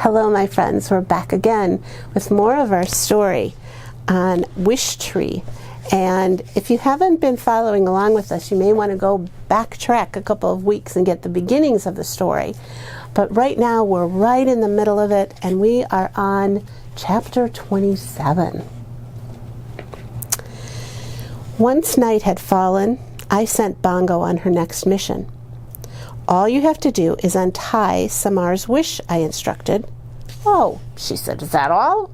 Hello, my friends. We're back again with more of our story on Wish Tree. And if you haven't been following along with us, you may want to go backtrack a couple of weeks and get the beginnings of the story. But right now, we're right in the middle of it, and we are on chapter 27. Once night had fallen, I sent Bongo on her next mission. All you have to do is untie Samar's wish, I instructed. Oh, she said, is that all?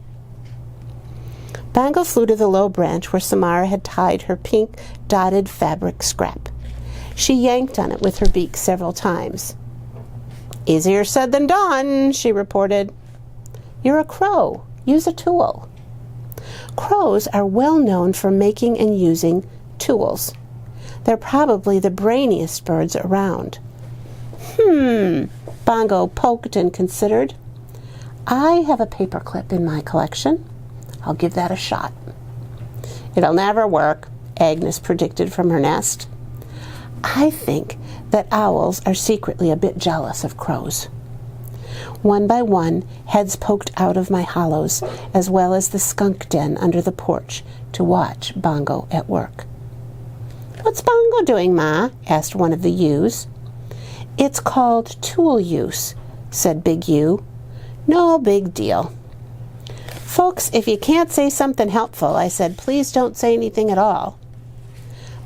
Bongo flew to the low branch where Samara had tied her pink dotted fabric scrap. She yanked on it with her beak several times. Easier said than done, she reported. You're a crow. Use a tool. Crows are well known for making and using tools. They're probably the brainiest birds around. Bongo poked and considered. I have a paperclip in my collection. I'll give that a shot. It'll never work, Agnes predicted from her nest. I think that owls are secretly a bit jealous of crows. One by one, heads poked out of my hollows, as well as the skunk den under the porch, to watch Bongo at work. What's Bongo doing, Ma? Asked one of the ewes. It's called tool use, said Big Ewe. No big deal. Folks, if you can't say something helpful, I said, please don't say anything at all.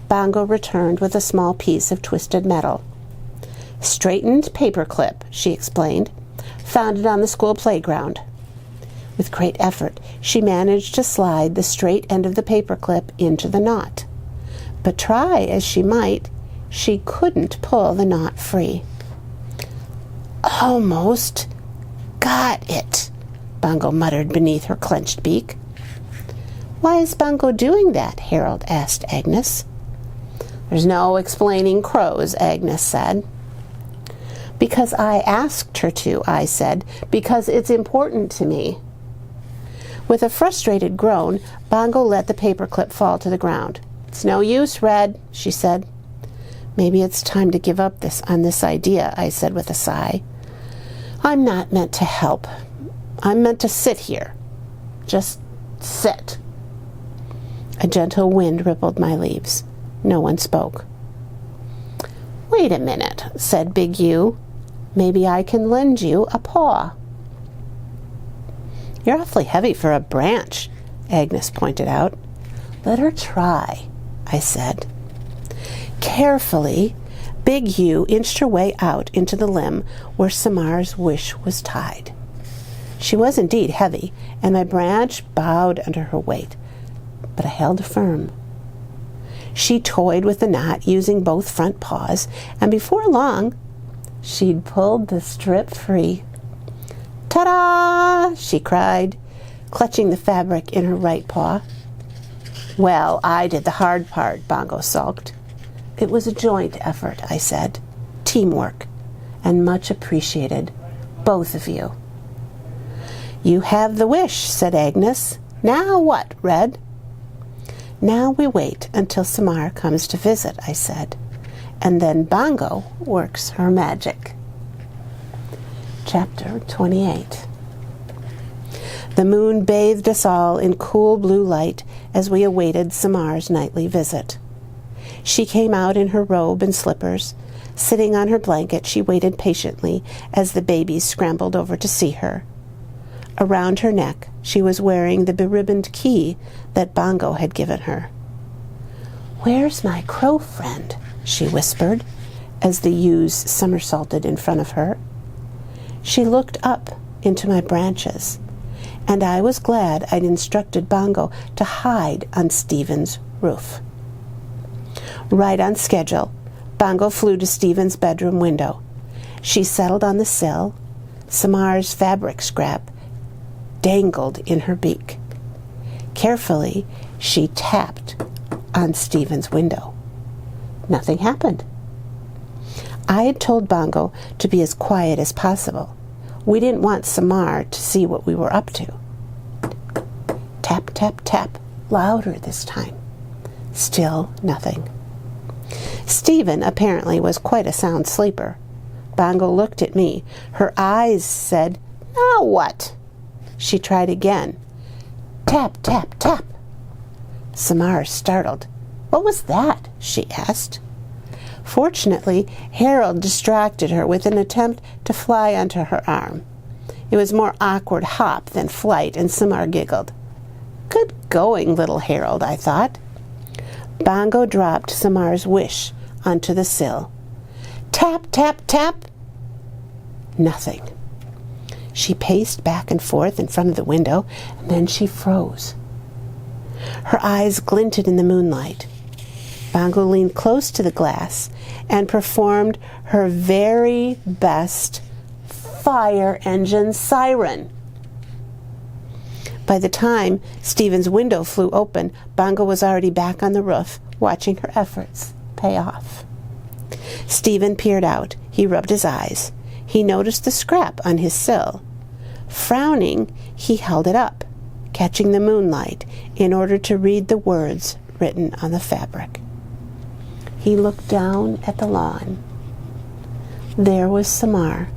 Bongo returned with a small piece of twisted metal. Straightened paperclip, she explained. Found it on the school playground. With great effort, she managed to slide the straight end of the paperclip into the knot. But try as she might, she couldn't pull the knot free. Almost got it, Bongo muttered beneath her clenched beak. Why is Bongo doing that? Harold asked Agnes. There's no explaining crows, Agnes said. Because I asked her to, I said, because it's important to me. With a frustrated groan, Bongo let the paperclip fall to the ground. It's no use, Red, she said. Maybe it's time to give up on this idea, I said with a sigh. I'm not meant to help. I'm meant to sit here. Just sit. A gentle wind rippled my leaves. No one spoke. Wait a minute, said Big Ewe. Maybe I can lend you a paw. You're awfully heavy for a branch, Agnes pointed out. Let her try, I said. Carefully, Big Ewe inched her way out into the limb where Samar's wish was tied. She was indeed heavy, and my branch bowed under her weight, but I held firm. She toyed with the knot using both front paws, and before long, she'd pulled the strip free. Ta-da! She cried, clutching the fabric in her right paw. Well, I did the hard part, Bongo sulked. It was a joint effort, I said. Teamwork, and much appreciated, both of you. You have the wish, said Agnes. Now what, Red? Now we wait until Samar comes to visit, I said, and then Bongo works her magic. Chapter 28. The moon bathed us all in cool blue light as we awaited Samar's nightly visit. She came out in her robe and slippers. Sitting on her blanket, she waited patiently as the babies scrambled over to see her. Around her neck, she was wearing the beribboned key that Bongo had given her. Where's my crow friend? She whispered, as the ewes somersaulted in front of her. She looked up into my branches, and I was glad I'd instructed Bongo to hide on Stephen's roof. Right on schedule, Bongo flew to Stephen's bedroom window. She settled on the sill. Samar's fabric scrap dangled in her beak. Carefully, she tapped on Stephen's window. Nothing happened. I had told Bongo to be as quiet as possible. We didn't want Samar to see what we were up to. Tap, tap, tap, louder this time. Still nothing. Stephen apparently was quite a sound sleeper. Bongo looked at me. Her eyes said, Now what? She tried again. Tap, tap, tap. Samar startled. What was that? She asked. Fortunately, Harold distracted her with an attempt to fly onto her arm. It was more awkward hop than flight, and Samar giggled. Good going, little Harold, I thought. Bongo dropped Samar's wish onto the sill. Tap, tap, tap. Nothing. She paced back and forth in front of the window, and then she froze. Her eyes glinted in the moonlight. Bongo leaned close to the glass and performed her very best fire engine siren. By the time Stephen's window flew open, Bongo was already back on the roof, watching her efforts pay off. Stephen peered out. He rubbed his eyes. He noticed the scrap on his sill. Frowning, he held it up, catching the moonlight in order to read the words written on the fabric. He looked down at the lawn. There was Samar,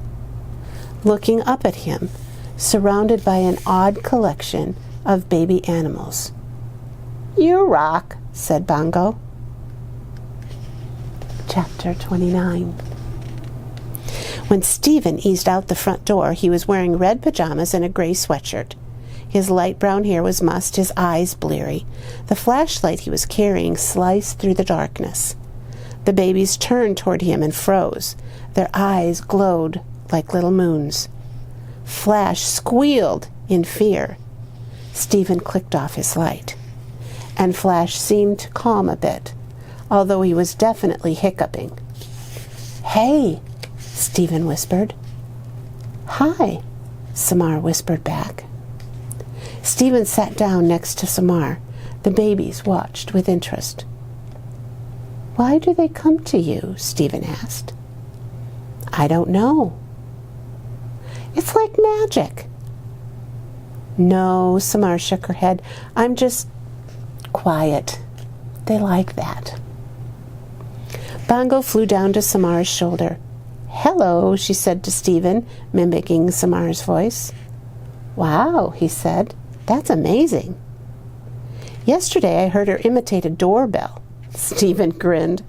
looking up at him, surrounded by an odd collection of baby animals. You rock, said Bongo. Chapter 29. When Stephen eased out the front door, he was wearing red pajamas and a gray sweatshirt. His light brown hair was mussed, his eyes bleary. The flashlight he was carrying sliced through the darkness. The babies turned toward him and froze. Their eyes glowed like little moons. Flash squealed in fear. Stephen clicked off his light, and Flash seemed to calm a bit, although he was definitely hiccuping. Hey, Stephen whispered. Hi, Samar whispered back. Stephen sat down next to Samar. The babies watched with interest. Why do they come to you? Stephen asked. I don't know. It's like magic. No, Samar shook her head. I'm just quiet. They like that. Bongo flew down to Samar's shoulder. Hello, she said to Stephen, mimicking Samar's voice. Wow, he said. That's amazing. Yesterday I heard her imitate a doorbell. Stephen grinned.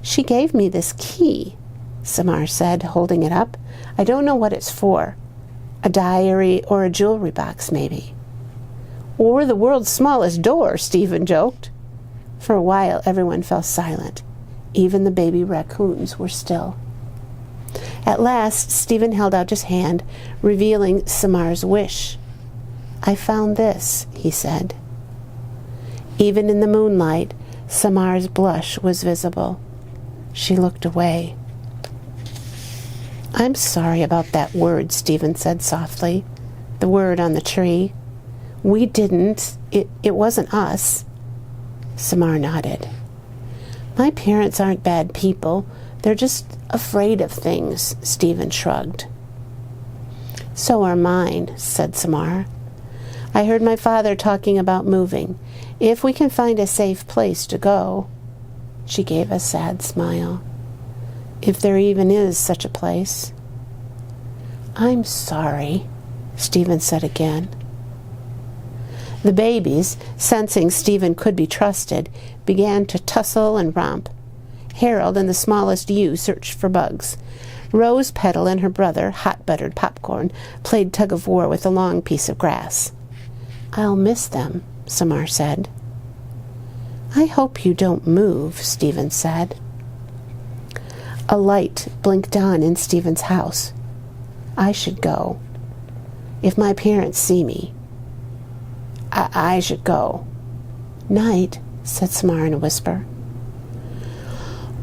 She gave me this key, Samar said, holding it up. I don't know what it's for. A diary or a jewelry box, maybe. Or the world's smallest door, Stephen joked. For a while, everyone fell silent. Even the baby raccoons were still. At last, Stephen held out his hand, revealing Samar's wish. I found this, he said. Even in the moonlight, Samar's blush was visible. She looked away. I'm sorry about that word, Stephen said softly. The word on the tree. We didn't. It wasn't us. Samar nodded. My parents aren't bad people. They're just afraid of things, Stephen shrugged. So are mine, said Samar. I heard my father talking about moving. If we can find a safe place to go. She gave a sad smile. If there even is such a place. I'm sorry, Stephen said again. The babies, sensing Stephen could be trusted, began to tussle and romp. Harold and the smallest ewe searched for bugs. Rose Petal and her brother, Hot Buttered Popcorn, played tug-of-war with a long piece of grass. I'll miss them, Samar said. I hope you don't move, Stephen said. A light blinked on in Stephen's house. I should go. If my parents see me, I should go. Night, said Samar in a whisper.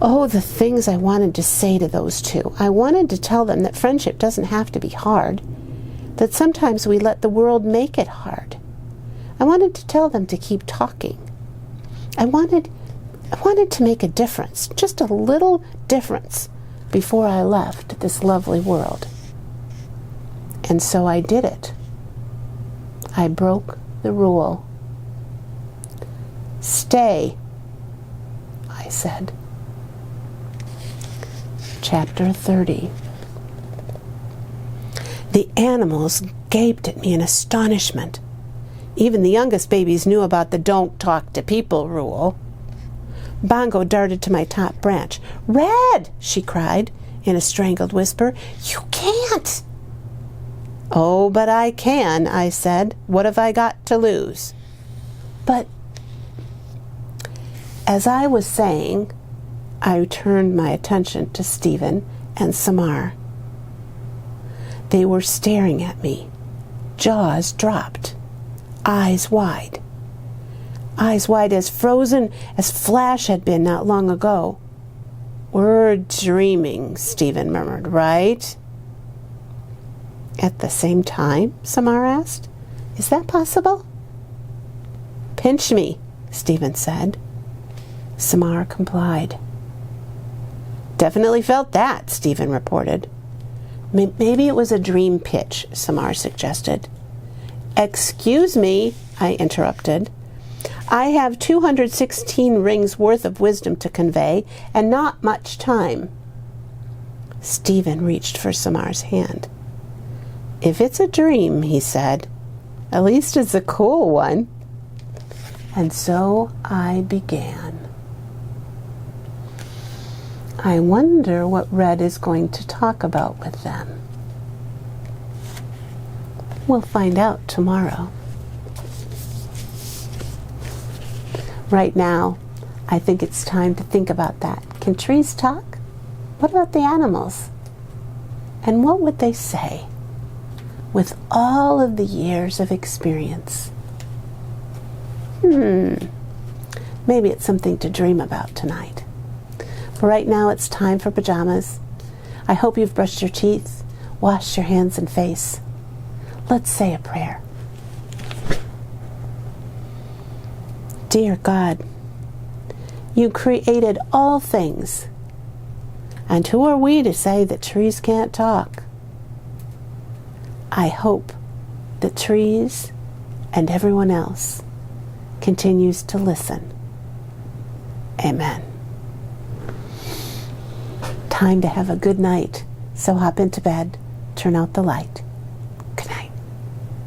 Oh, the things I wanted to say to those two. I wanted to tell them that friendship doesn't have to be hard, that sometimes we let the world make it hard. I wanted to tell them to keep talking. I wanted to make a difference, just a little difference, before I left this lovely world. And so I did it. I broke the rule. Stay, I said. Chapter 30. The animals gaped at me in astonishment. Even the youngest babies knew about the don't talk to people rule. Bongo darted to my top branch. "Red!" she cried in a strangled whisper. "You can't!" "Oh, but I can," I said. "What have I got to lose?" But as I was saying, I turned my attention to Stephen and Samar. They were staring at me, jaws dropped, eyes wide as frozen as Flash had been not long ago. "We're dreaming," Stephen murmured, "right?" "At the same time?" Samar asked. "Is that possible?" "Pinch me," Stephen said. Samar complied. "Definitely felt that," Stephen reported. "Maybe it was a dream pitch," Samar suggested. "Excuse me," I interrupted. "I have 216 rings worth of wisdom to convey, and not much time." Stephen reached for Samar's hand. "If it's a dream," he said, "at least it's a cool one." And so I began. I wonder what Red is going to talk about with them. We'll find out tomorrow. Right now, I think it's time to think about that. Can trees talk? What about the animals? And what would they say with all of the years of experience? Maybe it's something to dream about tonight. But right now it's time for pajamas. I hope you've brushed your teeth, washed your hands and face. Let's say a prayer. Dear God, you created all things. And who are we to say that trees can't talk? I hope that trees and everyone else continues to listen. Amen. Time to have a good night, so hop into bed, turn out the light.